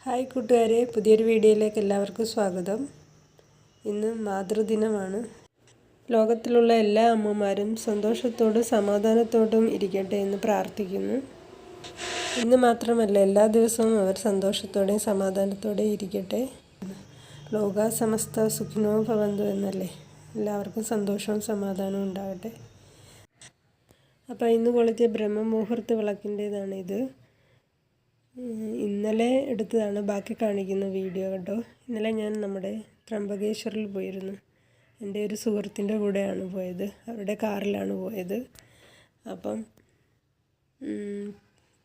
Hi കൂട്ടുകാരെ, പുതിയൊരു വീഡിയോയിലേക്ക് എല്ലാവർക്കും സ്വാഗതം. ഇന്ന് മാതൃദിനമാണ്. ലോകത്തിലുള്ള എല്ലാ അമ്മമാരും സന്തോഷത്തോടും സമാധാനത്തോടും ഇരിക്കട്ടെ എന്ന് പ്രാർത്ഥിക്കുന്നു. ഇന്ന് മാത്രമല്ല, എല്ലാ ദിവസവും അവർ സന്തോഷത്തോടെയും സമാധാനത്തോടെയും ഇരിക്കട്ടെ. ലോകാ സമസ്ത സുഖിനോ ഭവന്തു എന്നല്ലേ. എല്ലാവർക്കും സന്തോഷവും സമാധാനവും ഉണ്ടാകട്ടെ. അപ്പോൾ ഇന്ന് കൊളുത്തിയ ബ്രഹ്മമുഹൂർത്ത വിളക്കിൻ്റേതാണ് ഇത്. ഇന്നലെ എടുത്തതാണ്, ബാക്കി കാണിക്കുന്ന വീഡിയോ കേട്ടോ. ഇന്നലെ ഞാൻ നമ്മുടെ ത്രംബകേശ്വറിൽ പോയിരുന്നു. എൻ്റെ ഒരു സുഹൃത്തിൻ്റെ കൂടെയാണ് പോയത്. അവരുടെ കാറിലാണ് പോയത്. അപ്പം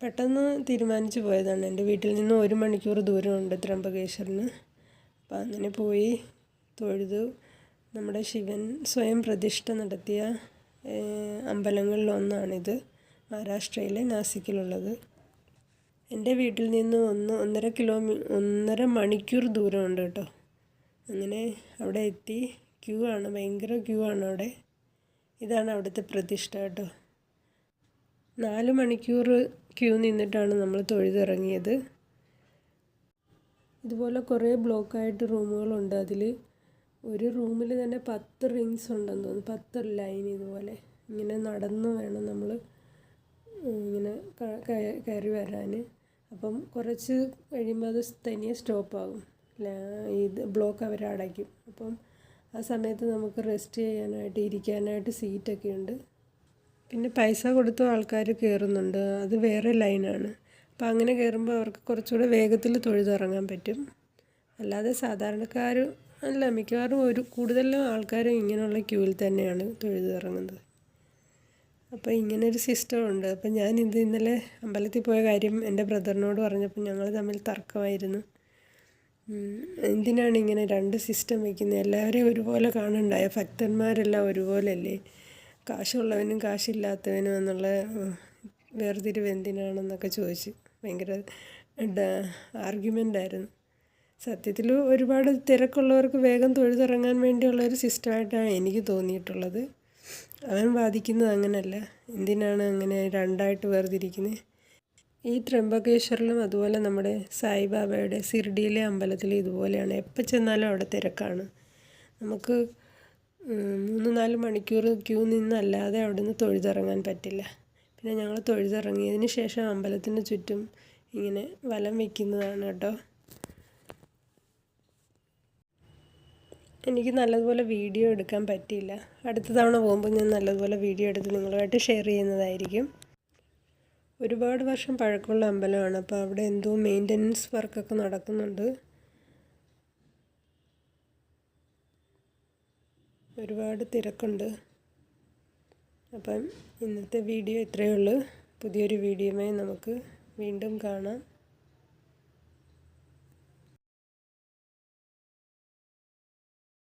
പെട്ടെന്ന് തീരുമാനിച്ച് പോയതാണ്. എൻ്റെ വീട്ടിൽ നിന്ന് 1 മണിക്കൂർ ദൂരമുണ്ട് ത്രംബകേശ്വറിന്. അപ്പം അങ്ങനെ പോയി തൊഴുതു. നമ്മുടെ ശിവൻ സ്വയം പ്രതിഷ്ഠ നടത്തിയ അമ്പലങ്ങളിലൊന്നാണിത്, മഹാരാഷ്ട്രയിലെ നാസിക്കിലുള്ളത്. എൻ്റെ വീട്ടിൽ നിന്ന് 1.5 മണിക്കൂർ ദൂരമുണ്ട് കേട്ടോ. അങ്ങനെ അവിടെ എത്തി. ക്യൂ ആണ്, ഭയങ്കര ക്യൂ ആണ് അവിടെ. ഇതാണ് അവിടുത്തെ പ്രതിഷ്ഠ കേട്ടോ. 4 മണിക്കൂർ ക്യൂ നിന്നിട്ടാണ് നമ്മൾ തൊഴുതിറങ്ങിയത്. ഇതുപോലെ കുറേ ബ്ലോക്കായിട്ട് റൂമുകളുണ്ട്. അതിൽ ഒരു റൂമിൽ തന്നെ 10 റിങ്സ് ഉണ്ടെന്ന് തോന്നുന്നു, 10 ലൈൻ. ഇതുപോലെ ഇങ്ങനെ നടന്ന് വേണം നമ്മൾ ഇങ്ങനെ കയറി വരാൻ. അപ്പം കുറച്ച് കഴിയുമ്പോൾ അത് തനിയെ സ്റ്റോപ്പാകും. ഇത് ബ്ലോക്ക് അവർ അടയ്ക്കും. അപ്പം ആ സമയത്ത് നമുക്ക് റെസ്റ്റ് ചെയ്യാനായിട്ട് ഇരിക്കാനായിട്ട് സീറ്റൊക്കെ ഉണ്ട്. പിന്നെ പൈസ കൊടുത്ത ആൾക്കാർ കയറുന്നുണ്ട്, അത് വേറെ ലൈനാണ്. അപ്പം അങ്ങനെ കയറുമ്പോൾ അവർക്ക് കുറച്ചുകൂടെ വേഗത്തിൽ തൊഴുതിറങ്ങാൻ പറ്റും. അല്ലാതെ സാധാരണക്കാർ അല്ല, മിക്കവാറും കൂടുതലും ആൾക്കാരും ഇങ്ങനെയുള്ള ക്യൂവിൽ തന്നെയാണ് തൊഴുതിറങ്ങുന്നത്. അപ്പോൾ ഇങ്ങനൊരു സിസ്റ്റം ഉണ്ട്. അപ്പം ഞാനിത് ഇന്നലെ അമ്പലത്തിൽ പോയ കാര്യം എൻ്റെ ബ്രദറിനോട് പറഞ്ഞപ്പോൾ ഞങ്ങൾ തമ്മിൽ തർക്കമായിരുന്നു. എന്തിനാണ് ഇങ്ങനെ 2 സിസ്റ്റം വയ്ക്കുന്നത്? എല്ലാവരെയും ഒരുപോലെ കാണണ്ടായോ? ഭക്തന്മാരെല്ലാം ഒരുപോലെയല്ലേ? കാശുള്ളവനും കാശില്ലാത്തവനും എന്നുള്ള വേർതിരിവ് എന്തിനാണെന്നൊക്കെ ചോദിച്ച് ഭയങ്കര ആർഗ്യുമെൻ്റായിരുന്നു. സത്യത്തിൽ ഒരുപാട് തിരക്കുള്ളവർക്ക് വേഗം തൊഴുതിറങ്ങാൻ വേണ്ടിയുള്ളൊരു സിസ്റ്റമായിട്ടാണ് എനിക്ക് തോന്നിയിട്ടുള്ളത്. അവൻ വാദിക്കുന്നത് അങ്ങനെയല്ല. എന്തിനാണ് അങ്ങനെ 2ആയിട്ട് വേർതിരിക്കുന്നത്? ഈ ത്രംബകേശ്വറിലും അതുപോലെ നമ്മുടെ സായിബാബയുടെ സിർഡിയിലെ അമ്പലത്തിൽ ഇതുപോലെയാണ്. എപ്പോൾ ചെന്നാലും അവിടെ തിരക്കാണ്. നമുക്ക് 3-4 മണിക്കൂർ ക്യൂ നിന്നല്ലാതെ അവിടെ നിന്ന് തൊഴുതിറങ്ങാൻ പറ്റില്ല. പിന്നെ ഞങ്ങൾ തൊഴുതിറങ്ങിയതിന് ശേഷം അമ്പലത്തിന് ചുറ്റും ഇങ്ങനെ വലം വയ്ക്കുന്നതാണ് കേട്ടോ. എനിക്ക് നല്ലതുപോലെ വീഡിയോ എടുക്കാൻ പറ്റിയില്ല. അടുത്ത തവണ പോകുമ്പോൾ ഞാൻ നല്ലതുപോലെ വീഡിയോ എടുത്ത് നിങ്ങളുമായിട്ട് ഷെയർ ചെയ്യുന്നതായിരിക്കും. ഒരുപാട് വർഷം പഴക്കമുള്ള അമ്പലമാണ്. അപ്പോൾ അവിടെ എന്തോ മെയിൻ്റനൻസ് വർക്കൊക്കെ നടക്കുന്നുണ്ട്. ഒരുപാട് തിരക്കുണ്ട്. അപ്പം ഇന്നത്തെ വീഡിയോ ഇത്രയേ ഉള്ളൂ. പുതിയൊരു വീഡിയോയുമായി നമുക്ക് വീണ്ടും കാണാം.